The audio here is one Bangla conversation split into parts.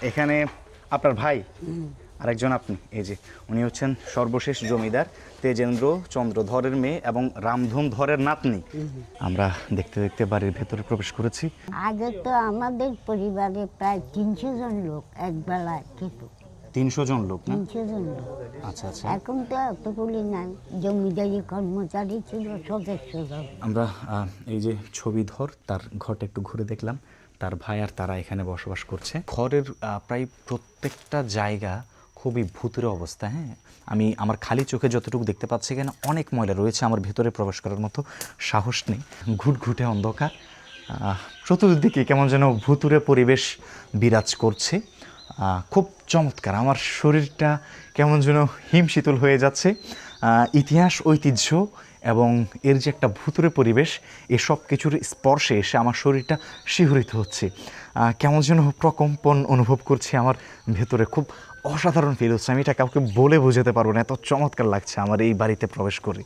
এখানে আপনার ভাই আরেকজন আপনি, এই যে উনি হচ্ছেন সর্বশেষ জমিদার তেজেন্দ্র চন্দ্রধরের মেয়ে এবং রামধন ধরের নাতনি। আমরা দেখতে দেখতে বাড়ির ভেতরে প্রবেশ করেছি। আগে তো আমাদের পরিবারে প্রায় 300 জন লোক এক বেলায় খেত। 300 জন লোক না? 300 জন লোক। আচ্ছা আচ্ছা। এখন তো এতগুলি নাই, জমিদারি কর্মচারী ছিল সদস্য জন। আমরা এই যে ছবিধর তার ঘরটা একটু ঘুরে দেখলাম, তার ভাই আর তারা এখানে বসবাস করছে। ঘরের প্রায় প্রত্যেকটা জায়গা খুবই ভুতুরে অবস্থা। হ্যাঁ, আমি আমার খালি চোখে যতটুকু দেখতে পাচ্ছি এখানে অনেক ময়লা রয়েছে, আমার ভেতরে প্রবেশ করার মতো সাহস নেই। ঘুটঘুটে অন্ধকার, চতুর্দিকে কেমন যেন ভুতুরে পরিবেশ বিরাজ করছে। খুব চমৎকার, আমার শরীরটা কেমন যেন হিমশীতল হয়ে যাচ্ছে। ইতিহাস, ঐতিহ্য এবং এর যে একটা ভুতুরে পরিবেশ, এসব কিছুর স্পর্শে এসে আমার শরীরটা শিহরিত হচ্ছে। কেমন যেন প্রকম্পন অনুভব করছি আমার ভেতরে, খুব অসাধারণ ফিল হচ্ছে। আমি এটা কাউকে বলে বোঝাতে পারবো না, এত চমৎকার লাগছে আমার এই বাড়িতে প্রবেশ করে।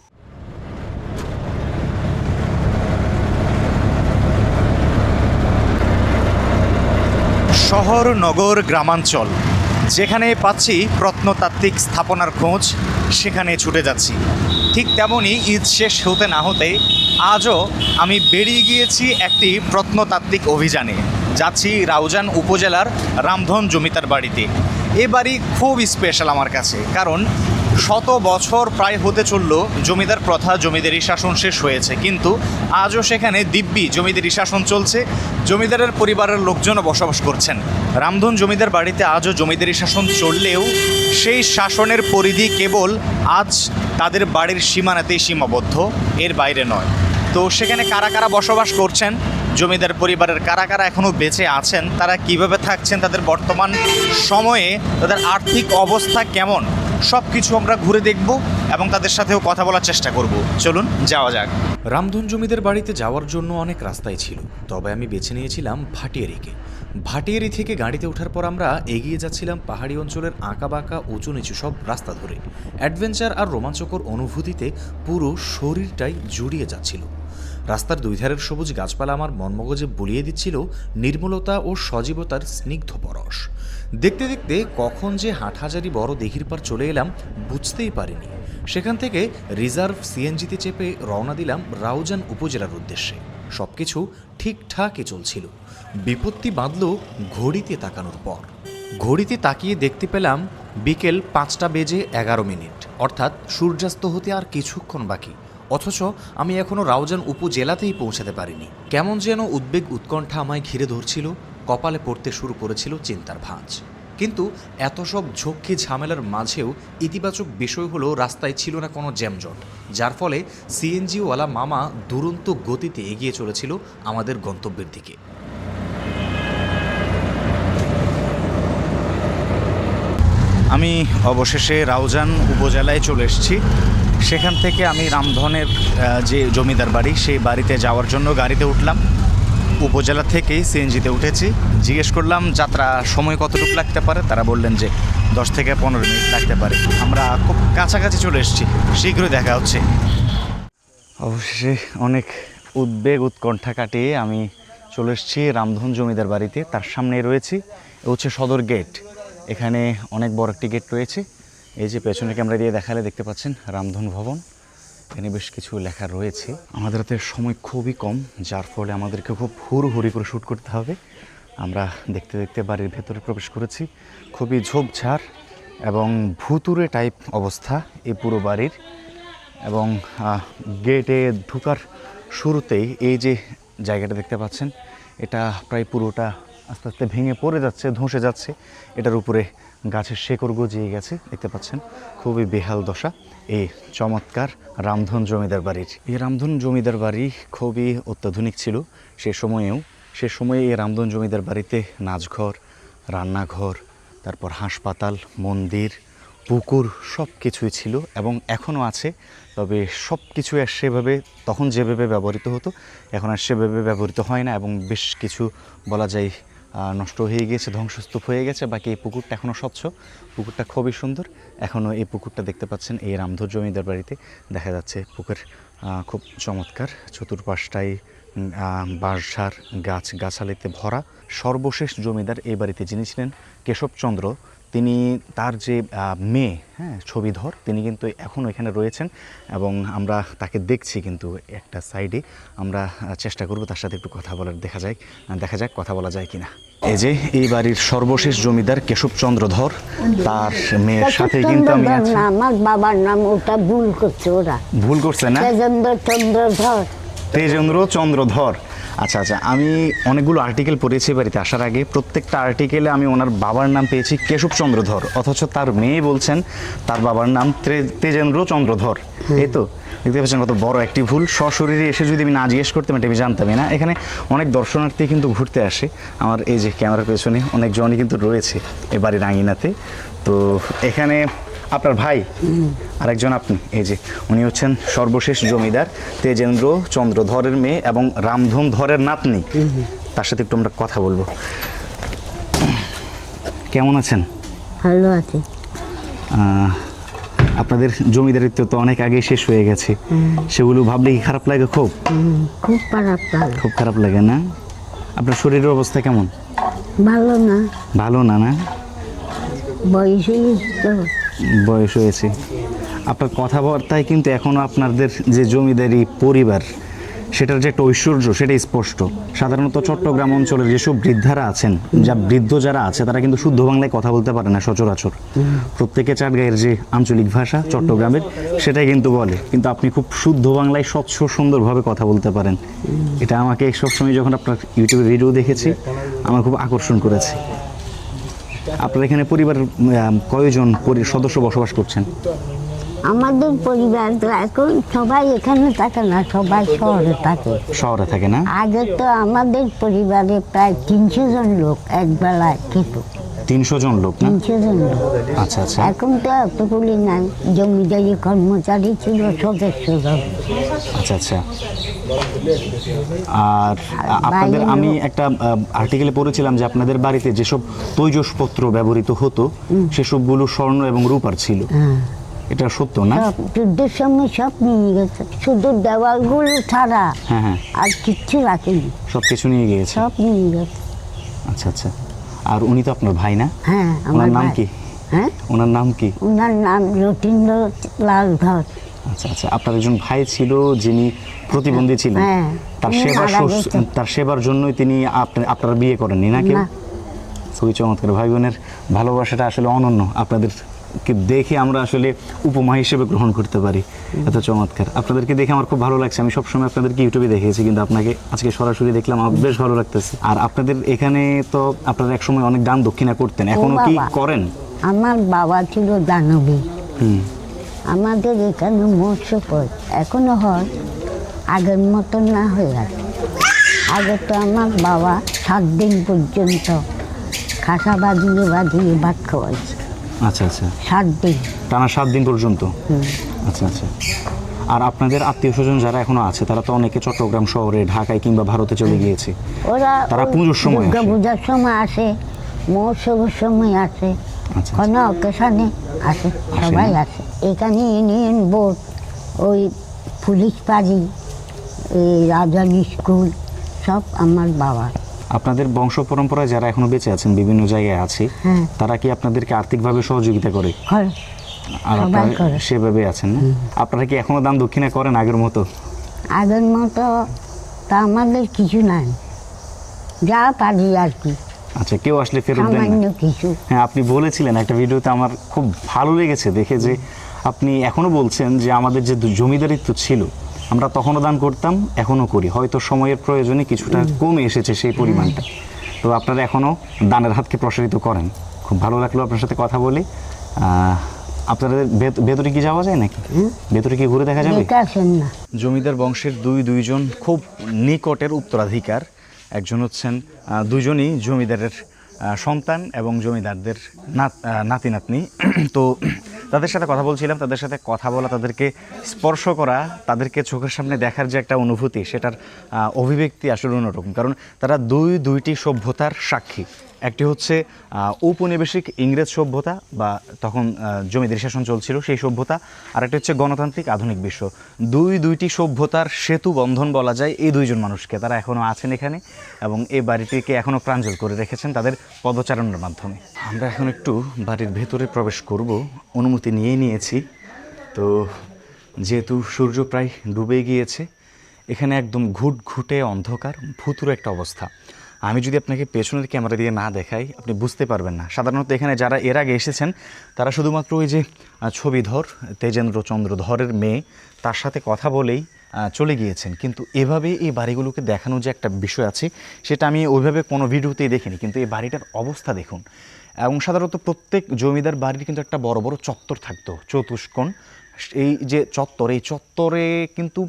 শহর, নগর, গ্রামাঞ্চল, যেখানে পাচ্ছি প্রত্নতাত্ত্বিক স্থাপনার খোঁজ সেখানে ছুটে যাচ্ছি। ঠিক তেমনই ঈদ শেষ হতে না হতে আজও আমি বেরিয়ে গিয়েছি একটি প্রত্নতাত্ত্বিক অভিযানে। যাচ্ছি রাউজান উপজেলার রামধন জমিদার বাড়িতে। এ বাড়ি খুব স্পেশাল আমার কাছে, কারণ শত বছর প্রায় হতে চলল জমিদার প্রথা, জমিদারি শাসন শেষ হয়েছে, কিন্তু আজও সেখানে দিব্যি জমিদারি শাসন চলছে। জমিদারের পরিবারের লোকজনও বসবাস করছেন। রামধন জমিদার বাড়িতে আজও জমিদারি শাসন চললেও সেই শাসনের পরিধি কেবল আজ তাদের বাড়ির সীমানাতেই সীমাবদ্ধ, এর বাইরে নয়। তো সেখানে কারা কারা বসবাস করছেন, জমিদার পরিবারের কারা কারা এখনও বেঁচে আছেন, তারা কিভাবে থাকছেন, তাদের বর্তমান সময়ে তাদের আর্থিক অবস্থা কেমন, সব কিছু আমরা ঘুরে দেখব এবং তাদের সাথেও কথা বলার চেষ্টা করব। চলুন যাওয়া যাক। রামধন জমিদার বাড়িতে যাওয়ার জন্য অনেক রাস্তাই ছিল, তবে আমি বেছে নিয়েছিলাম ভাটিয়ারিকে। ভাটিয়ারি থেকে গাড়িতে ওঠার পর আমরা এগিয়ে যাচ্ছিলাম পাহাড়ি অঞ্চলের আঁকাবাঁকা উঁচু নিচু সব রাস্তা ধরে। অ্যাডভেঞ্চার আর রোমাঞ্চকর অনুভূতিতে পুরো শরীরটাই জুড়িয়ে যাচ্ছিল। রাস্তার দুই ধারের সবুজ গাছপালা আমার মনমগজে বুলিয়ে দিচ্ছিল নির্মলতা ও সজীবতার স্নিগ্ধ পরশ। দেখতে দেখতে কখন যে হাটহাজারি বড় দিঘির পার চলে এলাম বুঝতেই পারিনি। সেখান থেকে রিজার্ভ সিএনজিতে চেপে রওনা দিলাম রাউজান উপজেলার উদ্দেশ্যে। সবকিছু ঠিকঠাকই চলছিল, বিপত্তি বাঁধল ঘড়িতে তাকানোর পর। ঘড়িতে তাকিয়ে দেখতে পেলাম বিকেল 5:11, অর্থাৎ সূর্যাস্ত হতে আর কিছুক্ষণ বাকি। অথচ আমি এখনও রাউজান উপজেলাতেই পৌঁছাতে পারিনি। কেমন যেন উদ্বেগ উৎকণ্ঠা আমায় ঘিরে ধরছিল, কপালে পড়তে শুরু করেছিল চিন্তার ভাঁজ। কিন্তু এত সব ঝক্কি ঝামেলার মাঝেও ইতিবাচক বিষয় হলো রাস্তায় ছিল না কোনো জ্যামজট, যার ফলে সিএনজিওয়ালা মামা দুরন্ত গতিতে এগিয়ে চলেছিল আমাদের গন্তব্যের দিকে। আমি অবশেষে রাউজান উপজেলায় চলে এসেছি। সেখান থেকে আমি রামধনের যে জমিদার বাড়ি, সেই বাড়িতে যাওয়ার জন্য গাড়িতে উঠলাম। উপজেলা থেকেই সিএনজিতে উঠেছি। জিজ্ঞেস করলাম যাত্রা সময় কতটুকু লাগতে পারে, তারা বললেন যে 10 থেকে 15 মিনিট লাগতে পারে। আমরা খুব কাছাকাছি চলে এসেছি, শীঘ্রই দেখা হচ্ছে। অবশেষে অনেক উদ্বেগ উৎকণ্ঠা কাটিয়ে আমি চলে এসেছি রামধন জমিদার বাড়িতে। তার সামনে রয়েছি, হচ্ছে সদর গেট। এখানে অনেক বড় একটি গেট রয়েছে। এই যে পেছনে ক্যামেরা দিয়ে দেখালে দেখতে পাচ্ছেন রামধন ভবন। এখানে বেশ কিছু লেখা রয়েছে। আমাদের হাতে সময় খুবই কম, যার ফলে আমাদেরকে খুব হুড়োহুড়ি করে শ্যুট করতে হবে। আমরা দেখতে দেখতে বাড়ির ভেতরে প্রবেশ করেছি। খুবই ঝোপঝাড় এবং ভুতুরে টাইপ অবস্থা এই পুরো বাড়ির। এবং গেটে ঢোকার শুরুতেই এই যে জায়গাটা দেখতে পাচ্ছেন, এটা প্রায় পুরোটা আস্তে আস্তে ভেঙে পড়ে যাচ্ছে, ধসে যাচ্ছে। এটার উপরে গাছের শেকড় গজিয়ে গেছে, দেখতে পাচ্ছেন। খুবই বেহাল দশা এই চমৎকার রামধন জমিদার বাড়ির। এই রামধন জমিদার বাড়ি খুবই অত্যাধুনিক ছিল সে সময়ে এই রামধন জমিদার বাড়িতে নাচঘর, রান্নাঘর, তারপর হাসপাতাল, মন্দির, পুকুর সব কিছুই ছিল এবং এখনও আছে। তবে সব কিছু আর সেভাবে তখন যেভাবে ব্যবহৃত হতো এখন আর সেভাবে ব্যবহৃত হয় না এবং বেশ কিছু বলা যায় নষ্ট হয়ে গিয়েছে, ধ্বংসস্তূপ হয়ে গেছে। বাকি এই পুকুরটা এখনও স্বচ্ছ, পুকুরটা খুবই সুন্দর। এখনও এই পুকুরটা দেখতে পাচ্ছেন এই রামধন জমিদার বাড়িতে দেখা যাচ্ছে। পুকুর খুব চমৎকার, চতুর্পাশটাই বাঁশঝাড় গাছালিতে ভরা সর্বশেষ জমিদার এই বাড়িতে যিনি ছিলেন কেশবচন্দ্র, তিনি তার যে মেয়ে, হ্যাঁ, ছবিধর, তিনি কিন্তু এখনও এখানে রয়েছেন এবং আমরা তাকে দেখছি কিন্তু একটা সাইডে। আমরা চেষ্টা করব তার সাথে একটু কথা বলার, দেখা যাক কথা বলা যায় কিনা। এই যে এই বাড়ির সর্বশেষ জমিদার কেশবচন্দ্র ধর, তার মেয়ের সাথে কিন্তু আমি আছি। আমার বাবার নাম ওটা ভুল করছে, ওরা ভুল করছে না? তেজেন্দ্র চন্দ্রধর। আচ্ছা, আমি অনেকগুলো আর্টিকেল পড়েছি বাড়িতে আসার আগে, প্রত্যেকটা আর্টিকেলে আমি ওনার বাবার নাম পেয়েছি কেশবচন্দ্রধর, অথচ তার মেয়ে বলছেন তার বাবার নাম তেজেন্দ্র চন্দ্রধর। এই তো দেখতে পাচ্ছেন কত বড় একটি ভুল। সশরীরে এসে যদি আমি না জিজ্ঞেস করতাম এটা আমি জানতামই না। এখানে অনেক দর্শনার্থী কিন্তু ঘুরতে আসে, আমার এই যে ক্যামেরার পেছনে অনেকজনই কিন্তু রয়েছে এ বাড়ির আঙিনাতে। তো এখানে আপনার ভাই আরেকজন, আপনি, এই যে উনি হচ্ছেন সর্বশেষ জমিদার তেজেন্দ্র চন্দ্রধরের মেয়ে এবং রামধন ধরের নাতনি। তার সাথে একটু আমরা কথা বলবো। কেমন আছেন? ভালো আছে। আপনাদের জমিদারিত্ব তো অনেক আগে শেষ হয়ে গেছে, সেগুলো ভাবলে কি খারাপ লাগে? খুব খুব খারাপ লাগে। খুব খারাপ লাগে না? আপনার শরীরের অবস্থা কেমন? ভালো না। ভালো না? না, বয়স বয়স হয়েছে। আপনার কথাবার্তায় কিন্তু এখনো আপনাদের যে জমিদারি পরিবার, সেটার যে একটা ঐশ্বর্য সেটা স্পষ্ট। সাধারণত চট্টগ্রাম অঞ্চলের যেসব বৃদ্ধারা আছেন, বৃদ্ধ যারা আছে, তারা কিন্তু শুদ্ধ বাংলায় কথা বলতে পারে না সচরাচর। প্রত্যেকে চাটগাঁয়ের যে আঞ্চলিক ভাষা চট্টগ্রামের, সেটাই কিন্তু বলে, কিন্তু আপনি খুব শুদ্ধ বাংলায় স্বচ্ছ সুন্দরভাবে কথা বলতে পারেন। এটা আমাকে সবসময় যখন আপনার ইউটিউবে ভিডিও দেখেছি আমার খুব আকর্ষণ করেছে। আপনার এখানে পরিবার কয়জন সদস্য বসবাস করছেন? আমাদের পরিবার তো এখন সবাই এখানে থাকে না, সবাই শহরে থাকে। শহরে থাকে না? আগে তো আমাদের পরিবারে প্রায় 300 জন লোক এক বেলায় খেত। 300 জন লোক না? 300 জন লোক। আচ্ছা আচ্ছা। এখন তো এতগুলি নাই, জমিদারি কর্মচারী ছিল সদস্য জন। আচ্ছা আচ্ছা। আর আপনাদের, আমি একটা আর্টিকেলে পড়েছিলাম যে আপনাদের বাড়িতে যেসব তৈজসপত্র ব্যবহৃত হতো সেসবগুলো স্বর্ণ এবং রূপার ছিল। এটা সত্য না? সব যুদ্ধের সময় সব নিয়ে গেছে, শুধু দেওয়ালগুলো ছাড়া আর কিচ্ছু রাখেনি। সব কিছু নিয়ে গিয়েছে? সব নিয়ে গেছে। আচ্ছা আচ্ছা। আর উনি তো আপনার ভাই না? হ্যাঁ। ওনার নাম কি? হ্যাঁ, ওনার নাম কি? ওনার নাম রতীন্দ্র লাল ধর। আচ্ছা আচ্ছা। আপনার একজন ভাই ছিল যিনি প্রতিবন্ধী ছিলেন, তার সেবার জন্যই তিনি আপনারা বিয়ে করেননি নাকি? খুবই চমৎকার। ভাই বোনের ভালোবাসাটা আসলে অনন্য, আপনাদেরকে দেখে আমরা আসলে উপমা হিসেবে গ্রহণ করতে পারি। এত চমৎকার। আপনাদেরকে দেখে আমার খুব ভালো লাগছে। আমি সবসময় আপনাদেরকে ইউটিউবে দেখেছি, কিন্তু আপনাকে আজকে সরাসরি দেখলাম, আমার বেশ ভালো লাগতেছে। আর আপনাদের এখানে তো আপনারা একসময় অনেক দান দক্ষিণা করতেন, এখনো কি করেন? আমার বাবা ছিল দানবী। আমাদের এখানে মৎস্য এখনো হয়, আগের মতন না হয়ে আছে। আগে তো আমার বাবা 7 দিন পর্যন্ত খাসা বাজিয়ে ভাত খাওয়াইছে। আচ্ছা আচ্ছা। 7 দিন, টানা 7 দিন পর্যন্ত? আচ্ছা আচ্ছা। আর আপনাদের আত্মীয় স্বজন যারা এখনো আছে, তারা তো অনেকে চট্টগ্রাম শহরে, ঢাকায় কিংবা ভারতে চলে গিয়েছে। তারা পুজোর সময়, পূজার সময় আসে, মহোৎসবের সময় আসে, কোনো অকেশনে আসে, সবাই আসে। এখানে ইউনিয়ন বোর্ড, ওই পুলিশ পাড়ি, এই রাজানি স্কুল, সব আমার বাবা। আপনাদের বংশ পরম্পরায় যারা এখনো বেঁচে আছেন, বিভিন্ন জায়গায় আছে, তারা কি আপনাদেরকে আর্থিকভাবে সহযোগিতা করে? আর আপনারা সেভাবে আছেন না? আপনারা কি এখনো দান দক্ষিণা করেন আগের মতো? আগের মতো তা আমাদের কিছু নাই, যা পারি আর কি। আচ্ছা, কেউ আসলে ফেরত দেন না? কিছু। হ্যাঁ, আপনি বলেছিলেন একটা ভিডিওতে, আমার খুব ভালো লেগেছে দেখে, যে আপনি এখনো বলছেন যে আমাদের যে জমিদারিত্ব ছিল আমরা তখনও দান করতাম, এখনো করি, হয়তো সময়ের প্রয়োজনে কিছুটা কমে এসেছে সেই পরিমাণটা, তো আপনারা এখনো দানের হাতকে প্রসারিত করেন। খুব ভালো লাগলো আপনার সাথে কথা বলে। আপনাদের ভেতরে কি যাওয়া যায় নাকি? ভেতরে কি ঘুরে দেখা যাবে? জমিদার বংশের দুইজন খুব নিকটের উত্তরাধিকার, একজন হচ্ছেন, দুইজনই জমিদারের সন্তান এবং জমিদারদের নাতি নাতনি। তো তাদের সাথে কথা বলছিলাম, তাদের সাথে কথা বলা, তাদেরকে স্পর্শ করা, তাদেরকে চোখের সামনে দেখার যে একটা অনুভূতি, সেটার অভিব্যক্তি আসলে অন্যরকম। কারণ তারা দুইটি সভ্যতার সাক্ষী। একটি হচ্ছে ঔপনিবেশিক ইংরেজ সভ্যতা বা তখন জমিদারি শাসন চলছিল সেই সভ্যতা, আর একটা হচ্ছে গণতান্ত্রিক আধুনিক বিশ্ব। দুইটি সভ্যতার সেতু বন্ধন বলা যায় এই দুইজন মানুষকে। তারা এখনও আছেন এখানে এবং এই বাড়িটিকে এখনও প্রাঞ্জল করে রেখেছেন তাদের পদচারণের মাধ্যমে। আমরা এখন একটু বাড়ির ভেতরে প্রবেশ করব, অনুমতি নিয়েছি। তো যেহেতু সূর্য প্রায় ডুবে গিয়েছে, এখানে একদম ঘুটঘুটে অন্ধকার ভুতুড়ে একটা অবস্থা। আমি যদি আপনাকে পেছনের ক্যামেরা দিয়ে না দেখাই আপনি বুঝতে পারবেন না। সাধারণত এখানে যারা এর আগে এসেছেন তারা শুধুমাত্র ওই যে ছবিধর, তেজেন্দ্রচন্দ্র ধরের মেয়ে, তার সাথে কথা বলেই চলে গিয়েছেন। কিন্তু এভাবে এই বাড়িগুলোকে দেখানো যে একটা বিষয় আছে সেটা আমি ওইভাবে কোনো ভিডিওতেই দেখিনি। কিন্তু এই বাড়িটার অবস্থা দেখুন। এবং সাধারণত প্রত্যেক জমিদার বাড়ির কিন্তু একটা বড় বড় চত্বর থাকতো চতুষ্কোণ। এই যে চত্বর, এই চত্বরে কিন্তু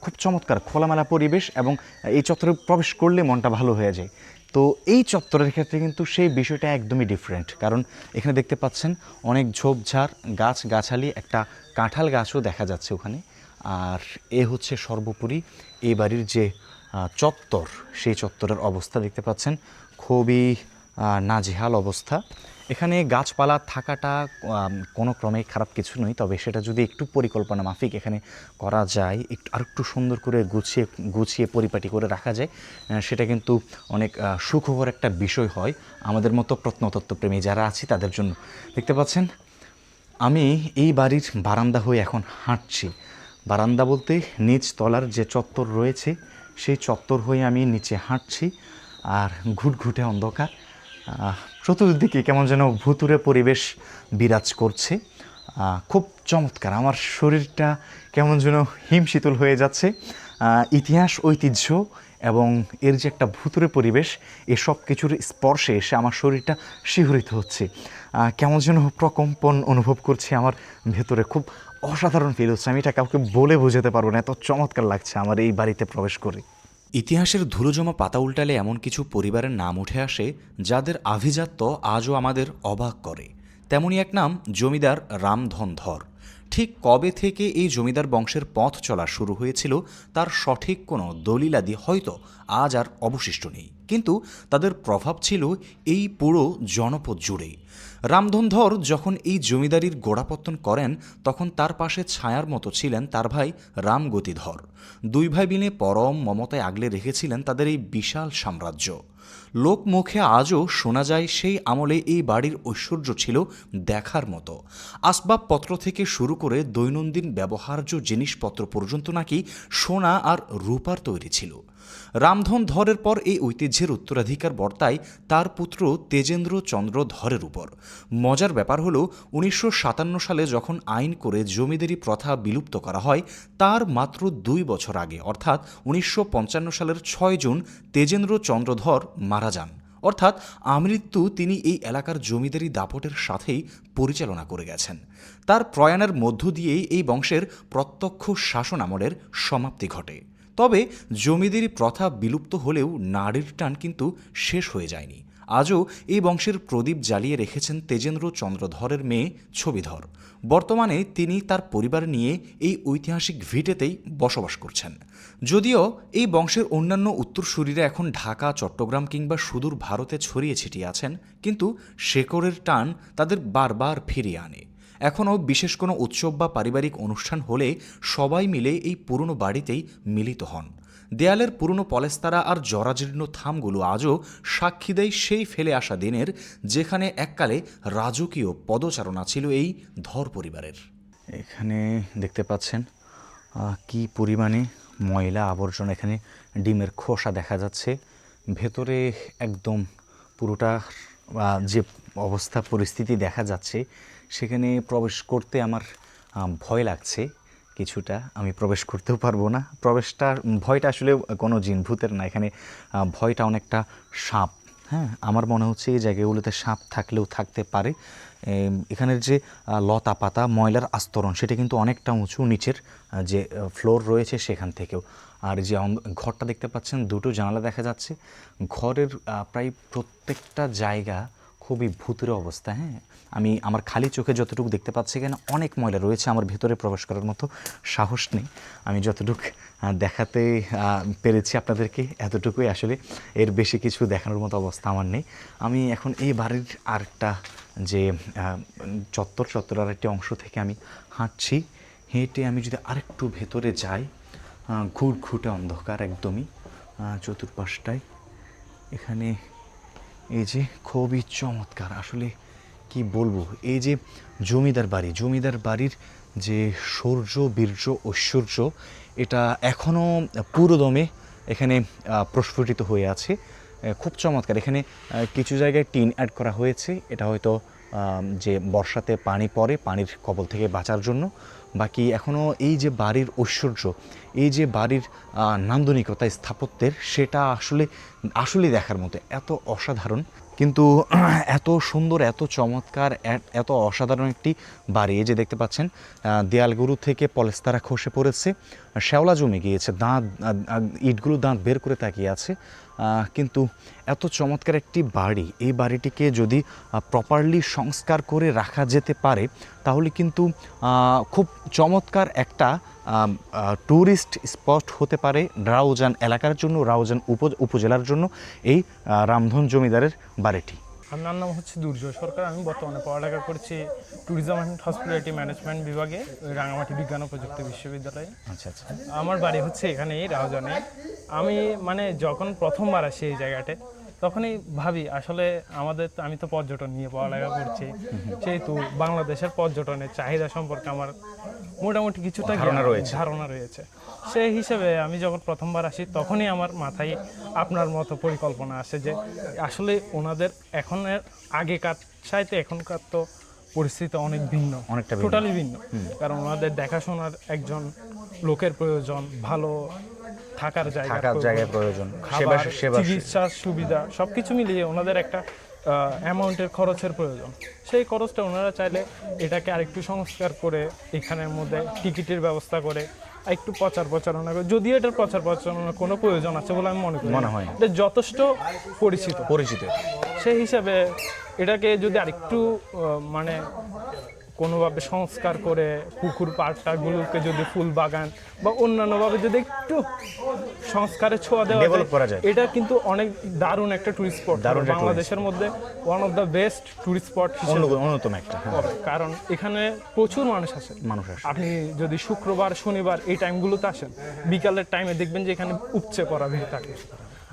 খুব চমৎকার খোলামেলা পরিবেশ এবং এই চত্বরে প্রবেশ করলে মনটা ভালো হয়ে যায়। তো এই চত্বরের ক্ষেত্রে কিন্তু সেই বিষয়টা একদমই ডিফারেন্ট, কারণ এখানে দেখতে পাচ্ছেন অনেক ঝোপঝাড় গাছগাছালি, একটা কাঁঠাল গাছও দেখা যাচ্ছে ওখানে। আর এ হচ্ছে সর্বোপরি এই বাড়ির যে চত্বর, সেই চত্বরের অবস্থা দেখতে পাচ্ছেন খুবই নাজেহাল অবস্থা। এখানে গাছপালা থাকাটা কোনো ক্রমে খারাপ কিছু নয়, তবে সেটা যদি একটু পরিকল্পনা মাফিক এখানে করা যায়, আরেকটু সুন্দর করে গুছিয়ে পরিপাটি করে রাখা যায়, সেটা কিন্তু অনেক সুখকর একটা বিষয় হয় আমাদের মতো প্রত্নতত্ত্বপ্রেমী যারা আছি তাদের জন্য। দেখতে পাচ্ছেন আমি এই বাড়ির বারান্দা হয়ে এখন হাঁটছি। বারান্দা বলতে নিচ তলার যে চত্বর রয়েছে সেই চত্বর হয়ে আমি নিচে হাঁটছি। আর ঘুটঘুটে অন্ধকার, চতুর্দিকে কেমন যেন ভুতুরে পরিবেশ বিরাজ করছে। খুব চমৎকার, আমার শরীরটা কেমন যেন হিমশীতল হয়ে যাচ্ছে। ইতিহাস, ঐতিহ্য এবং এর যে একটা ভুতুরে পরিবেশ, এসব কিছুর স্পর্শে এসে আমার শরীরটা শিহরিত হচ্ছে। কেমন যেন প্রকম্পন অনুভব করছি আমার ভেতরে, খুব অসাধারণ ফিল হচ্ছে। আমি এটা কাউকে বলে বোঝাতে পারবো না, এত চমৎকার লাগছে আমার এই বাড়িতে প্রবেশ করে। ইতিহাসের ধুলোজমা পাতা উল্টালে এমন কিছু পরিবারের নাম উঠে আসে যাদের আভিজাত্য আজও আমাদের অবাক করে। তেমনই এক নাম জমিদার রামধন ধর। ঠিক কবে থেকে এই জমিদার বংশের পথ চলা শুরু হয়েছিল তার সঠিক কোনো দলিলাদি হয়তো আজ আর অবশিষ্ট নেই, কিন্তু তাদের প্রভাব ছিল এই পুরো জনপদ জুড়েই। রামধন ধর যখন এই জমিদারির গোড়াপত্তন করেন তখন তার পাশে ছায়ার মতো ছিলেন তার ভাই রামগতিধর। দুই ভাই মিলে পরম মমতায় আগলে রেখেছিলেন তাদের এই বিশাল সাম্রাজ্য। লোকমুখে আজও শোনা যায় সেই আমলে এই বাড়ির ঐশ্বর্য ছিল দেখার মতো। আসবাবপত্র থেকে শুরু করে দৈনন্দিন ব্যবহার্য জিনিসপত্র পর্যন্ত নাকি সোনা আর রূপার তৈরি ছিল। রামধন ধরের পর এই ঐতিহ্যের উত্তরাধিকার বর্তায় তার পুত্র তেজেন্দ্র চন্দ্র ধরের উপর। মজার ব্যাপার হলো 1957 সালে যখন আইন করে জমিদারি প্রথা বিলুপ্ত করা হয় তার মাত্র 2 বছর আগে, অর্থাৎ 1955 সালের 6 জুন তেজেন্দ্র চন্দ্র ধর মারা যান। অর্থাৎ আমৃত্যু তিনি এই এলাকার জমিদারি দাপটের সাথেই পরিচালনা করে গেছেন। তার প্রয়াণের মধ্য দিয়েই এই বংশের প্রত্যক্ষ শাসন আমলের সমাপ্তি ঘটে। তবে জমিদারি প্রথা বিলুপ্ত হলেও নারীর টান কিন্তু শেষ হয়ে যায়নি। আজও এই বংশের প্রদীপ জ্বালিয়ে রেখেছেন তেজেন্দ্র চন্দ্রধরের মেয়ে ছবিধর। বর্তমানে তিনি তার পরিবার নিয়ে এই ঐতিহাসিক ভিটেতেই বসবাস করছেন। যদিও এই বংশের অন্যান্য উত্তরসূরিরা এখন ঢাকা, চট্টগ্রাম কিংবা সুদূর ভারতে ছড়িয়ে ছিটিয়ে আছেন, কিন্তু শেকড়ের টান তাদের বারবার ফিরিয়ে আনে। এখনও বিশেষ কোনো উৎসব বা পারিবারিক অনুষ্ঠান হলে সবাই মিলে এই পুরনো বাড়িতেই মিলিত হন। দেয়ালের পুরনো পলেস্তারা আর জরাজীর্ণ থামগুলো আজও সাক্ষী দেয় সেই ফেলে আসা দিনের, যেখানে এককালে রাজকীয় পদচারণা ছিল এই ধর পরিবারের। এখানে দেখতে পাচ্ছেন কি পরিমাণে ময়লা আবর্জনা, এখানে ডিমের খোসা দেখা যাচ্ছে। ভেতরে একদম পুরোটা যে অবস্থা পরিস্থিতি দেখা যাচ্ছে, সেখানে প্রবেশ করতে আমার ভয় লাগছে কিছুটা। আমি প্রবেশ করতেও পারবো না। ভয়টা আসলে কোনো জিন ভূতের না, এখানে ভয়টা অনেকটা সাপ। হ্যাঁ, আমার মনে হচ্ছে এই জায়গাগুলোতে সাপ থাকলেও থাকতে পারে। এখানের যে লতা পাতা ময়লার আস্তরণ সেটা কিন্তু অনেকটা উঁচু, নিচের যে ফ্লোর রয়েছে সেখান থেকেও। আর যে ঘরটা দেখতে পাচ্ছেন, দুটো জানালা দেখা যাচ্ছে। ঘরের প্রায় প্রত্যেকটা জায়গা খুবই ভূতুরে অবস্থা। হ্যাঁ, আমি আমার খালি চোখে যতটুকু দেখতে পাচ্ছি এখানে অনেক ময়লা রয়েছে, আমার ভেতরে প্রবেশ করার মতো সাহস নেই। আমি যতটুকু দেখাতে পেরেছি আপনাদেরকে এতটুকুই, আসলে এর বেশি কিছু দেখানোর মতো অবস্থা আমার নেই। আমি এখন এই বাড়ির আরেকটা যে চত্বর আরেকটি অংশ থেকে আমি হাঁটছি। হেঁটে আমি যদি আরেকটু ভেতরে যাই, ঘুটঘুটে অন্ধকার একদমই চতুর্পাশটায়। এখানে এই যে খুবই চমৎকার, আসলে কি বলবো, এই যে জমিদার বাড়ির যে শৌর্য বীর্য ঐশ্বর্য, এটা এখনও পুরোদমে এখানে প্রস্ফুটিত হয়ে আছে। খুব চমৎকার। এখানে কিছু জায়গায় টিন অ্যাড করা হয়েছে, এটা হয়তো যে বর্ষাতে পানি পড়ে, পানির কবল থেকে বাঁচার জন্য। বাকি এখনও এই যে বাড়ির ঐশ্বর্য, এই যে বাড়ির নান্দনিকতা স্থাপত্যের, সেটা আসলে দেখার মতো, এত অসাধারণ। কিন্তু এত সুন্দর, এত চমৎকার, এত অসাধারণ একটি বাড়ি। এই যে দেখতে পাচ্ছেন দেয়ালগুলো থেকে পলেস্তারা খসে পড়েছে, শ্যাওলা জমে গিয়েছে, ইটগুলো দাঁত বের করে তাকিয়ে আছে। কিন্তু এত চমৎকার একটি বাড়ি, এই বাড়িটিকে যদি প্রপারলি সংস্কার করে রাখা যেতে পারে তাহলে কিন্তু খুব চমৎকার একটা ট্যুরিস্ট স্পট হতে পারে রাউজান এলাকার জন্য, রাউজান উপজেলার জন্য এই রামধন জমিদারের বাড়িটি। আমার নাম হচ্ছে দুর্জয় সরকার। আমি বর্তমানে পড়ালেখা করছি ট্যুরিজম অ্যান্ড হসপিটালিটি ম্যানেজমেন্ট বিভাগে, রাঙামাটি বিজ্ঞান ও প্রযুক্তি বিশ্ববিদ্যালয়ে। আচ্ছা আচ্ছা। আমার বাড়ি হচ্ছে এখানেই রাউজানে। আমি যখন প্রথমবার আসি এই জায়গাতে, তখনই ভাবি আসলে আমি তো পর্যটন নিয়ে পড়ালেখা করছি, সেহেতু বাংলাদেশের পর্যটনের চাহিদা সম্পর্কে আমার মোটামুটি কিছুটা ধারণা রয়েছে। সেই হিসেবে আমি যখন প্রথমবার আসি তখনই আমার মাথায় আপনার মতো পরিকল্পনা আসে যে আসলে ওনাদের আগেকার চাইতে এখনকার তো পরিস্থিতি অনেক ভিন্ন, অনেকটা টোটালি ভিন্ন। কারণ ওনাদের দেখাশোনার একজন লোকের প্রয়োজন, ভালো থাকার জায়গার প্রয়োজন, খাবার, চিকিৎসার সুবিধা সবকিছু মিলিয়ে ওনাদের একটা অ্যামাউন্টের খরচের প্রয়োজন। সেই খরচটা ওনারা চাইলে এটাকে আরেকটু সংস্কার করে এখানের মধ্যে টিকিটের ব্যবস্থা করে একটু প্রচারণা করে, যদিও এটার প্রচারণার কোনো প্রয়োজন আছে বলে আমি মনে হয় এটা যথেষ্ট পরিচিত। সেই হিসাবে এটাকে যদি আরেকটু কোনোভাবে সংস্কার করে পুকুর পাড়টাগুলোকে যদি ফুল বাগান বা অন্যান্যভাবে যদি একটু সংস্কারের ছোঁয়া দেওয়া যায়, এটা কিন্তু অনেক দারুণ একটা টুরিস্ট স্পট, বাংলাদেশের মধ্যে one of the best tourist spot অন্যতম একটা। কারণ এখানে প্রচুর মানুষ আসে। আপনি যদি শুক্রবার শনিবার এই টাইমগুলোতে আসেন, বিকালের টাইমে দেখবেন যে এখানে উপচে পড়া ভিড় থাকে।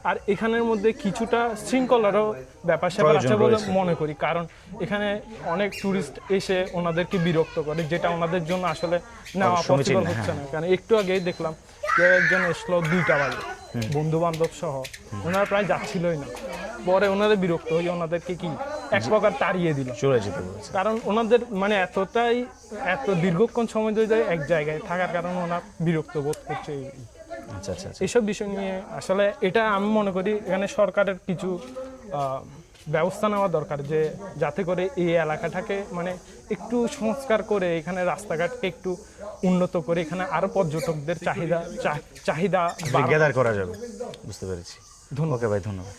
আর এখানের মধ্যে কিছুটা শৃঙ্খলারও ব্যাপার আছে বলে মনে করি, কারণ এখানে অনেক টুরিস্ট এসে ওনাদেরকে বিরক্ত করে, যেটা ওনাদের জন্য আসলে নেওয়া পসিবল হচ্ছে না। কারণ একটু আগেই দেখলাম কেউ একজন এসলো 2টা বাজে, বন্ধু বান্ধব সহ, ওনারা প্রায় যাচ্ছিলই না। পরে ওনাদের বিরক্ত হয়ে ওনাদেরকে এক প্রকার তাড়িয়ে দিল, চলে যেতে। কারণ ওনাদের এত দীর্ঘক্ষণ সময় ধরে এক জায়গায় থাকার কারণে ওনার বিরক্ত বোধ করছে। আচ্ছা আচ্ছা। এইসব বিষয় নিয়ে আসলে এটা আমি মনে করি এখানে সরকারের কিছু ব্যবস্থা নেওয়া দরকার, যে যাতে করে এই এলাকাটাকে একটু সংস্কার করে এখানে রাস্তাঘাটকে একটু উন্নত করে এখানে আরো পর্যটকদের চাহিদা গ্যাদার করা যাবে। বুঝতে পেরেছি। ধন্যবাদ ভাই, ধন্যবাদ।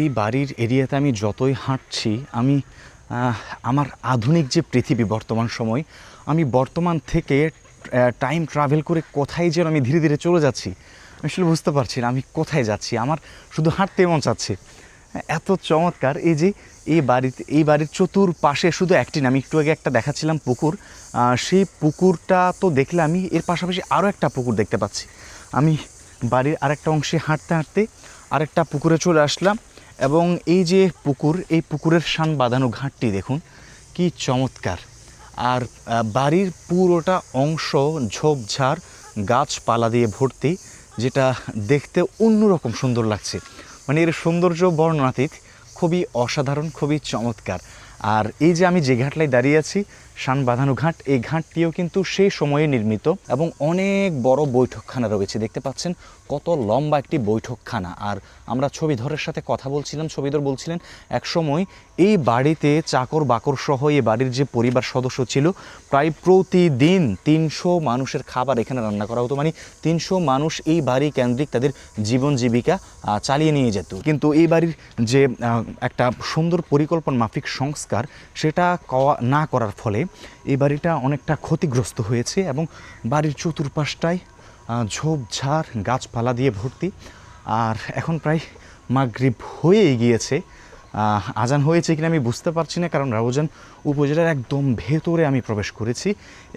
এই বাড়ির এরিয়াতে আমি যতই হাঁটছি, আমি আমার আধুনিক যে পৃথিবী বর্তমান সময়, আমি বর্তমান থেকে টাইম ট্রাভেল করে কোথায় যেন আমি ধীরে ধীরে চলে যাচ্ছি। আমি আসলে বুঝতে পারছি না আমি কোথায় যাচ্ছি, আমার শুধু হাঁটতে মন চাচ্ছে। এত চমৎকার এই বাড়ির চতুর্পাশে শুধু একটি না, আমি একটু আগে একটা দেখাচ্ছিলাম পুকুর, সেই পুকুরটা তো দেখলে আমি এর পাশাপাশি আরও একটা পুকুর দেখতে পাচ্ছি। আমি বাড়ির আরেকটা অংশে হাঁটতে হাঁটতে আরেকটা পুকুরে চলে আসলাম, এবং এই যে পুকুর, এই পুকুরের শান বাঁধানো ঘাটটি দেখুন কি চমৎকার। আর বাড়ির পুরোটা অংশ ঝোপঝাড় গাছপালা দিয়ে ভর্তি, যেটা দেখতে অন্যরকম সুন্দর লাগছে। এর সৌন্দর্য বর্ণনাতীত, খুবই অসাধারণ, খুবই চমৎকার। আর এই যে আমি যে ঘাটলায় দাঁড়িয়ে আছি, শান বাঁধানো ঘাট, এই ঘাটটিও কিন্তু সেই সময়ে নির্মিত এবং অনেক বড় বৈঠকখানা রয়েছে। দেখতে পাচ্ছেন কত লম্বা একটি বৈঠকখানা। আর আমরা ছবিধরের সাথে কথা বলছিলাম, ছবিধর বলছিলেন একসময় এই বাড়িতে চাকর বাকর সহ এই বাড়ির যে পরিবার সদস্য ছিল প্রায় প্রতিদিন 300 মানুষের খাবার এখানে রান্না করা হতো। মানে 300 মানুষ এই বাড়ি কেন্দ্রিক তাদের জীবন জীবিকা চালিয়ে নিয়ে যেত। কিন্তু এই বাড়ির যে একটা সুন্দর পরিকল্পনা মাফিক সংস্কার সেটা না করার ফলে এই বাড়িটা অনেকটা ক্ষতিগ্রস্ত হয়েছে এবং বাড়ির চতুর্পাশটায় ঝোপঝাড় গাছপালা দিয়ে ভর্তি। আর এখন প্রায় মাগরিব হয়েই গিয়েছে, আজান হয়েছে কিনা আমি বুঝতে পারছি না, কারণ রাউজান উপজেলার একদম ভেতরে আমি প্রবেশ করেছি।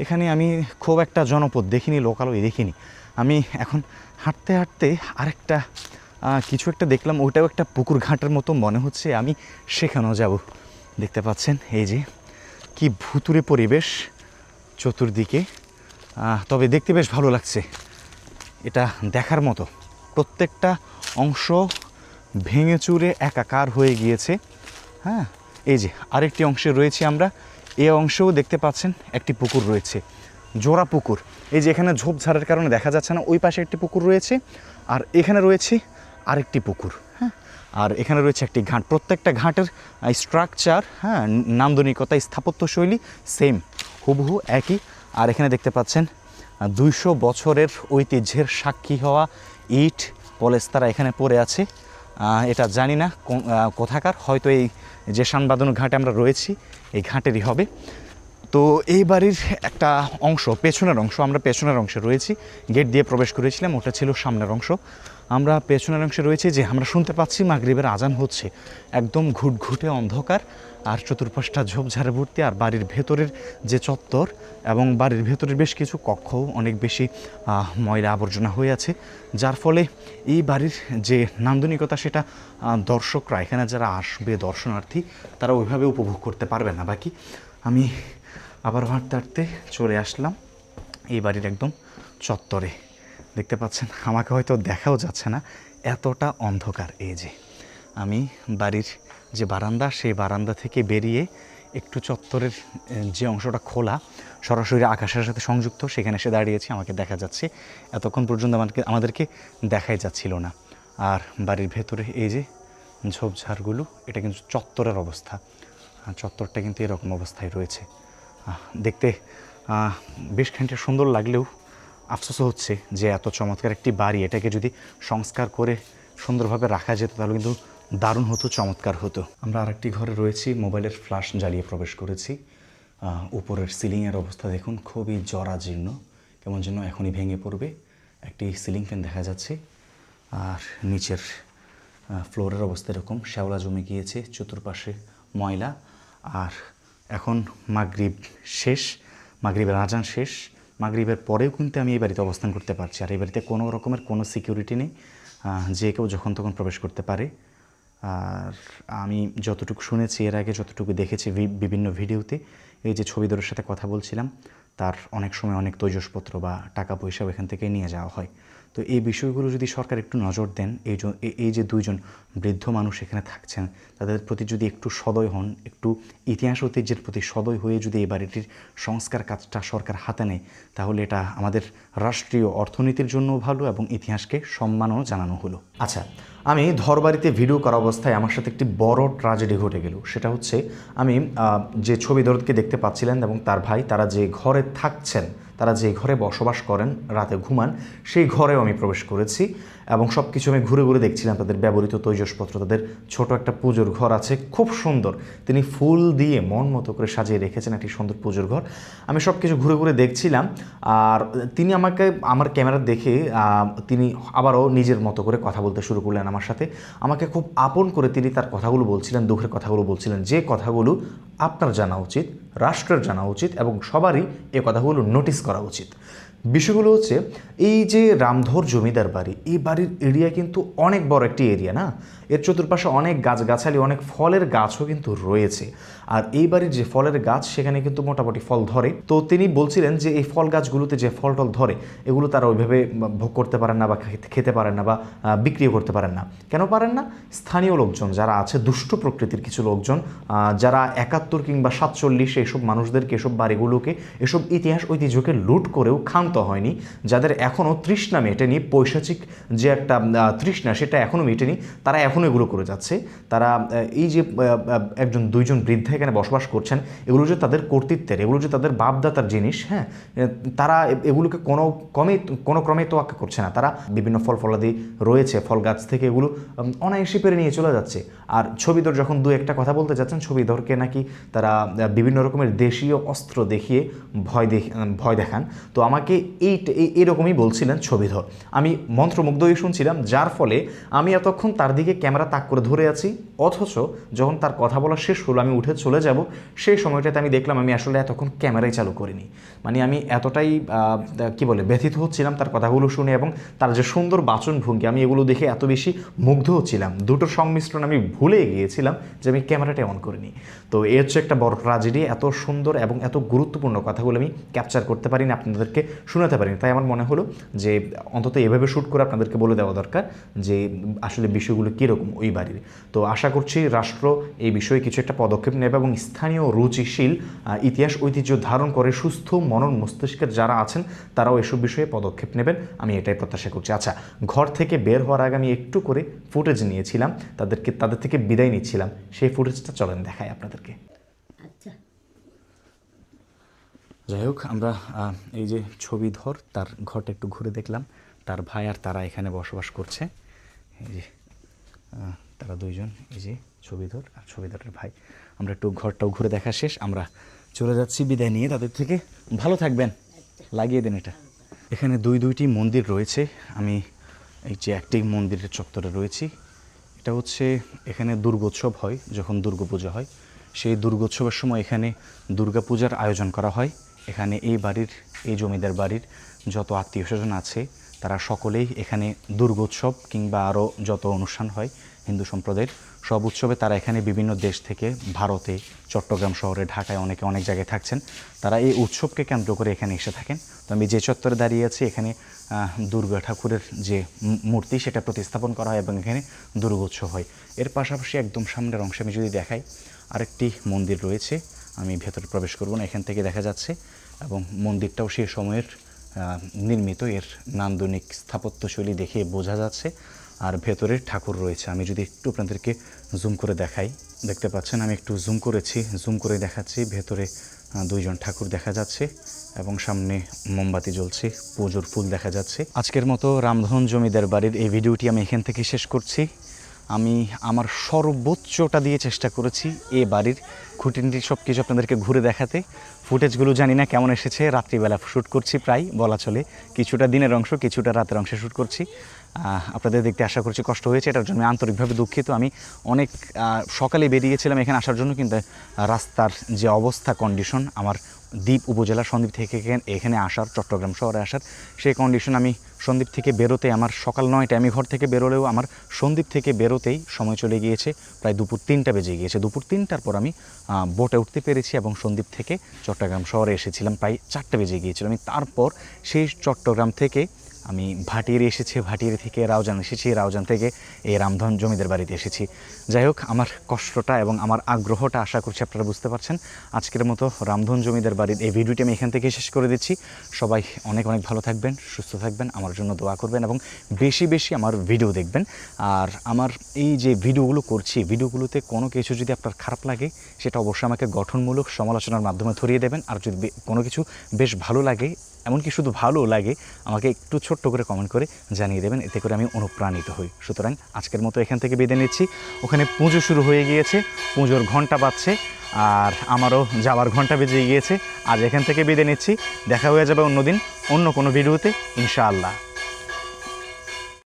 এখানে আমি খুব একটা জনপদ দেখিনি, লোকালয় দেখিনি। আমি এখন হাঁটতে হাঁটতে আরেকটা কিছু একটা দেখলাম, ওইটাও একটা পুকুর ঘাটের মতো মনে হচ্ছে, আমি সেখানেও যাব। দেখতে পাচ্ছেন এই যে কি ভুতুরে পরিবেশ চতুর্দিকে, তবে দেখতে বেশ ভালো লাগছে। এটা দেখার মতো, প্রত্যেকটা অংশ ভেঙে চুরে একাকার হয়ে গিয়েছে। হ্যাঁ, এই যে আরেকটি অংশে রয়েছে আমরা, এই অংশেও দেখতে পাচ্ছেন একটি পুকুর রয়েছে, জোড়া পুকুর। এই যে এখানে ঝোপঝাড়ের কারণে দেখা যাচ্ছে না, ওই পাশে একটি পুকুর রয়েছে আর এখানে রয়েছে আরেকটি পুকুর। হ্যাঁ, আর এখানে রয়েছে একটি ঘাট। প্রত্যেকটা ঘাটের স্ট্রাকচার, হ্যাঁ, নান্দনিকতা, স্থাপত্যশৈলী সেম, হুবহু একই। আর এখানে দেখতে পাচ্ছেন 200 বছরের ঐতিহ্যের সাক্ষী হওয়া ইট পলেস্তারা এখানে পড়ে আছে। এটা জানি না কোথাকার, হয়তো এই যে শানবাঁধানো ঘাটে আমরা রয়েছি এই ঘাটেরই হবে। তো এই বাড়ির একটা অংশ, পেছনের অংশ, আমরা পেছনের অংশে রয়েছি, গেট দিয়ে প্রবেশ করেছিলাম, ওটা ছিল সামনের অংশ। আমরা পেছনের অংশে রয়েছি, যে আমরা শুনতে পাচ্ছি মাগরিবের আজান হচ্ছে। একদম ঘুটঘুটে অন্ধকার আর চতুর্পাশটা ঝোপঝাড়ে ভর্তি। আর বাড়ির ভেতরের যে চত্বর এবং বাড়ির ভেতরের বেশ কিছু কক্ষও অনেক বেশি ময়লা আবর্জনা হয়ে আছে, যার ফলে এই বাড়ির যে নান্দনিকতা সেটা দর্শকরা, এখানে যারা আসবে দর্শনার্থী, তারা ওইভাবে উপভোগ করতে পারবে না। বাকি আমি আবার হাঁটতে হাঁটতে চলে আসলাম এই বাড়ির একদম চত্বরে। দেখতে পাচ্ছেন আমাকে হয়তো দেখাও যাচ্ছে না, এতটা অন্ধকার। এই যে আমি বাড়ির যে বারান্দা, সেই বারান্দা থেকে বেরিয়ে একটু চত্বরের যে অংশটা খোলা, সরাসরি আকাশের সাথে সংযুক্ত, সেখানে এসে দাঁড়িয়েছি, আমাকে দেখা যাচ্ছে। এতক্ষণ পর্যন্ত আমাদেরকে দেখাই যাচ্ছিল না। আর বাড়ির ভেতরে এই যে ঝোপঝাড়গুলো, এটা কিন্তু চত্বরের অবস্থা, চত্বরটা কিন্তু এরকম অবস্থায় রয়েছে। দেখতে বেশ খানিকটা সুন্দর লাগলেও আফসোস হচ্ছে যে এত চমৎকার একটি বাড়ি, এটাকে যদি সংস্কার করে সুন্দরভাবে রাখা যেত তাহলে কিন্তু দারুণ হতো, চমৎকার হতো। আমরা আরেকটি ঘরে রয়েছি, মোবাইলের ফ্ল্যাশ জ্বালিয়ে প্রবেশ করেছি। উপরের সিলিংয়ের অবস্থা দেখুন, খুবই জরাজীর্ণ, কেমন যেন এখনই ভেঙে পড়বে। একটি সিলিং ফ্যান দেখা যাচ্ছে। আর নিচের ফ্লোরের অবস্থা এরকম, শ্যাওলা জমে গিয়েছে, চতুর্পাশে ময়লা। আর এখন মাগরিব শেষ, মাগরিবের আজান শেষ। মাগরিবের পরেও কিন্তু আমি এই বাড়িতে অবস্থান করতে পারছি। আর এই বাড়িতে কোনো রকমের কোনো সিকিউরিটি নেই, যে কেউ যখন তখন প্রবেশ করতে পারে। আর আমি যতটুকু শুনেছি, এর আগে যতটুকু দেখেছি বিভিন্ন ভিডিওতে, এই যে ছবিধরের সাথে কথা বলছিলাম, তার অনেক সময় অনেক তৈজসপত্র বা টাকা পয়সাও এখান থেকে নিয়ে যাওয়া হয়। তো এই বিষয়গুলো যদি সরকার একটু নজর দেন, এই যে 2জন বৃদ্ধ মানুষ এখানে থাকছেন, তাদের প্রতি যদি একটু সদয় হন, একটু ইতিহাস ঐতিহ্যের প্রতি সদয় হয়ে যদি এই বাড়িটির সংস্কার কাজটা সরকার হাতে নেয়, তাহলে এটা আমাদের রাষ্ট্রীয় অর্থনীতির জন্যও ভালো এবং ইতিহাসকে সম্মানও জানানো হলো। আচ্ছা, আমি ধরবাড়িতে ভিডিও করা অবস্থায় আমার সাথে একটি বড় ট্র্যাজেডি ঘটে গেল। সেটা হচ্ছে, আমি যে ছবিধরকে দেখতে পাচ্ছিলেন এবং তার ভাই, তারা যে ঘরে থাকছেন, তারা যে ঘরে বসবাস করেন, রাতে ঘুমান, সেই ঘরেও আমি প্রবেশ করেছি এবং সব কিছু আমি ঘুরে ঘুরে দেখছিলাম। তাদের ব্যবহৃত তৈজসপত্র, তাদের ছোট একটা পুজোর ঘর আছে, খুব সুন্দর, তিনি ফুল দিয়ে মন মতো করে সাজিয়ে রেখেছেন একটি সুন্দর পুজোর ঘর। আমি সব কিছু ঘুরে ঘুরে দেখছিলাম। আর তিনি আমাকে, আমার ক্যামেরা দেখে তিনি আবারও নিজের মতো করে কথা বলতে শুরু করলেন আমার সাথে। আমাকে খুব আপন করে তিনি তার কথাগুলো বলছিলেন, দুঃখের কথাগুলো বলছিলেন, যে কথাগুলো আপনার জানা উচিত, রাষ্ট্রের জানা উচিত এবং সবারই এ কথাগুলো নোটিস করা উচিত। বিষয়গুলো হচ্ছে এই যে রামধর জমিদার বাড়ি, এই বাড়ির এরিয়া কিন্তু অনেক বড় একটি এরিয়া না, এর চতুর্পাশে অনেক গাছগাছালি, অনেক ফলের গাছও কিন্তু রয়েছে। আর এই বাড়ির যে ফলের গাছ সেখানে কিন্তু মোটামুটি ফল ধরে। তো তিনি বলছিলেন যে এই ফল গাছগুলোতে যে ফল টল ধরে এগুলো তারা ওইভাবে ভোগ করতে পারেন না বা খেতে পারেন না বা বিক্রিও করতে পারেন না। কেন পারেন না? স্থানীয় লোকজন যারা আছে, দুষ্ট প্রকৃতির কিছু লোকজন যারা 71 কিংবা 47 এইসব মানুষদেরকে, এসব বাড়িগুলোকে, এসব ইতিহাস ঐতিহ্যকে লুট করেও ক্ষান্ত হয়নি, যাদের এখনও তৃষ্ণা মেটেনি, পৈশাচিক যে একটা তৃষ্ণা সেটা এখনও মেটেনি, তারা এখনও এগুলো করে যাচ্ছে। তারা এই যে একজন দুইজন বৃদ্ধা এখানে বসবাস করছেন, এগুলো যে তাদের কর্তৃত্বের, এগুলো যে তাদের বাপদাতার জিনিস, হ্যাঁ, তারা এগুলোকে কোনো ক্রমে তোয়াক্কা করছে না। তারা বিভিন্ন ফল ফলাদি রয়েছে, ফল গাছ থেকে এগুলো অনায়াসে পেরে নিয়ে চলে যাচ্ছে। আর ছবিধর যখন দু একটা কথা বলতে যাচ্ছেন, ছবিধরকে নাকি তারা বিভিন্ন রকমের দেশীয় অস্ত্র দেখিয়ে ভয় দেখান। তো আমাকে এইরকমই বলছিলেন ছবিধর। আমি মন্ত্রমুগ্ধ হয়ে শুনছিলাম, যার ফলে আমি এতক্ষণ তার দিকে ক্যামেরা তাক করে ধরে আছি, অথচ যখন তার কথা বলা শেষ হলো আমি উঠে চলে যাব, সেই সময়টাতে আমি দেখলাম আমি আসলে এতক্ষণ ক্যামেরাই চালু করিনি। মানে আমি এতটাই ব্যথিত হচ্ছিলাম তার কথাগুলো শুনে, এবং তার যে সুন্দর বাচনভঙ্গি, আমি এগুলো দেখে এত বেশি মুগ্ধ হচ্ছিলাম, দুটোর সংমিশ্রণ আমি ভুলে গিয়েছিলাম যে আমি ক্যামেরাটা অন করিনি। তো এ হচ্ছে একটা বড় ট্র্যাজেডি। এত সুন্দর এবং এত গুরুত্বপূর্ণ কথাগুলো আমি ক্যাপচার করতে পারিনি, আপনাদেরকে শোনাতে পারিনি। তাই আমার মনে হলো যে অন্তত এভাবে শ্যুট করে আপনাদেরকে বলে দেওয়া দরকার যে আসলে বিষয়গুলো কীরকম ওই বাড়ির। তো আশা করছি রাষ্ট্র এই বিষয়ে কিছু একটা পদক্ষেপ নেবে এবং স্থানীয় রুচিশীল ইতিহাস ঐতিহ্য ধারণ করে সুস্থ মনন মস্তিষ্কের যারা আছেন তারাও এসব বিষয়ে পদক্ষেপ নেবেন, আমি এটাই প্রত্যাশা করছি। আচ্ছা, ঘর থেকে বের হওয়ার আগে আমি একটু করে ফুটেজ নিয়েছিলাম, তাদের থেকে বিদায় নিচ্ছিলাম, সেই ফুটেজটা চলেন দেখাই আপনাদেরকে। আচ্ছা, যাই হোক, আমরা এই যে ছবিধর, তার ঘরটা একটু ঘুরে দেখলাম। তার ভাই আর তারা এখানে বসবাস করছে। এই যে তারা দুইজন, এই যে ছবিধর আর ছবিধরের ভাই। আমরা একটু ঘরটাও ঘুরে দেখা শেষ, আমরা চলে যাচ্ছি বিদায় নিয়ে তাদের থেকে। ভালো থাকবেন, লাগিয়ে দেন এটা। এখানে দুইটি মন্দির রয়েছে। আমি এই যে একটি মন্দিরের চত্বরে রয়েছি। এটা হচ্ছে এখানে দুর্গোৎসব হয়, যখন দুর্গাপূজা হয় সেই দুর্গোৎসবের সময় এখানে দুর্গাপূজার আয়োজন করা হয়। এখানে এই বাড়ির, এই জমিদার বাড়ির যত আত্মীয় স্বজন আছে তারা সকলেই এখানে দুর্গোৎসব কিংবা আরও যত অনুষ্ঠান হয় হিন্দু সম্প্রদায়ের সব উৎসবে তারা এখানে বিভিন্ন দেশ থেকে, ভারতে, চট্টগ্রাম শহরে, ঢাকায় অনেকে অনেক জায়গায় থাকছেন, তারা এই উৎসবকে কেন্দ্র করে এখানে এসে থাকেন। তো আমি যে চত্বরে দাঁড়িয়ে আছি, এখানে দুর্গা ঠাকুরের যে মূর্তি সেটা প্রতিস্থাপন করা হয় এবং এখানে দুর্গোৎসব হয়। এর পাশাপাশি একদম সামনের অংশে আমি যদি দেখাই, আরেকটি মন্দির রয়েছে। আমি ভেতরে প্রবেশ করব না, এখান থেকে দেখা যাচ্ছে, এবং মন্দিরটাও সেই সময়ের নির্মিত, এর নান্দনিক স্থাপত্যশৈলী দেখে বোঝা যাচ্ছে। আর ভেতরে ঠাকুর রয়েছে। আমি যদি একটু আপনাদেরকে জুম করে দেখাই, দেখতে পাচ্ছেন আমি একটু জুম করেছি, জুম করে দেখাচ্ছি। ভেতরে দুইজন ঠাকুর দেখা যাচ্ছে এবং সামনে মোমবাতি জ্বলছে, পুজোর ফুল দেখা যাচ্ছে। আজকের মতো রামধন জমিদার বাড়ির এই ভিডিওটি আমি এখান থেকে শেষ করছি। আমি আমার সর্বোচ্চটা দিয়ে চেষ্টা করেছি এ বাড়ির খুঁটিনাটি সব কিছু আপনাদেরকে ঘুরে দেখাতে। ফুটেজগুলো জানি না কেমন এসেছে, রাত্রিবেলা শ্যুট করছি প্রায় বলা চলে, কিছুটা দিনের অংশ কিছুটা রাতের অংশে শ্যুট করছি। আপনাদের দেখতে আশা করছি কষ্ট হয়েছে, এটার জন্য আমি আন্তরিকভাবে দুঃখিত। আমি অনেক সকালে বেরিয়েছিলাম এখানে আসার জন্য, কিন্তু রাস্তার যে অবস্থা, কন্ডিশন, আমার দ্বীপ উপজেলা সন্দ্বীপ থেকে এখানে আসার, চট্টগ্রাম শহরে আসার সেই কন্ডিশন, আমি সন্দ্বীপ থেকে বেরোতে আমার সকাল 9টায় আমি ঘর থেকে বেরোলেও আমার সন্দ্বীপ থেকে বেরোতেই সময় চলে গিয়েছে প্রায় দুপুর 3টা বেজে গিয়েছে। দুপুর 3টার পর আমি বোটে উঠতে পেরেছি এবং সন্দ্বীপ থেকে চট্টগ্রাম শহরে এসেছিলাম প্রায় 4টা বেজে গিয়েছিল। আমি তারপর সেই চট্টগ্রাম থেকে আমি ভাটিয়ারি এসেছি, ভাটিয়ারি থেকে রাউজান এসেছি, রাউজান থেকে এই রামধন জমিদার বাড়িতে এসেছি। যাই হোক, আমার কষ্টটা এবং আমার আগ্রহটা আশা করছি আপনারা বুঝতে পারছেন। আজকের মতো রামধন জমিদার বাড়ির এই ভিডিওটি আমি এখান থেকে শেষ করে দিচ্ছি। সবাই অনেক অনেক ভালো থাকবেন, সুস্থ থাকবেন, আমার জন্য দোয়া করবেন এবং বেশি বেশি আমার ভিডিও দেখবেন। আর আমার এই যে ভিডিওগুলো করছি, ভিডিওগুলোতে কোনো কিছু যদি আপনার খারাপ লাগে সেটা অবশ্যই আমাকে গঠনমূলক সমালোচনার মাধ্যমে ধরিয়ে দেবেন। আর যদি কোনো কিছু বেশ ভালো লাগে, এমনকি শুধু ভালো লাগে, আমাকে একটু ছোট্ট করে কমেন্ট করে জানিয়ে দেবেন, এতে করে আমি অনুপ্রাণিত হই। সুতরাং আজকের মতো এখান থেকে বিদায় নিচ্ছি। ওখানে পুজো শুরু হয়ে গিয়েছে, পুজোর ঘন্টা বাজছে, আর আমারও যাওয়ার ঘন্টা বেজে গিয়েছে। আজ এখান থেকে বিদায় নিচ্ছি, দেখা হয়ে যাবে অন্যদিন অন্য কোনো ভিডিওতে ইনশাআল্লাহ।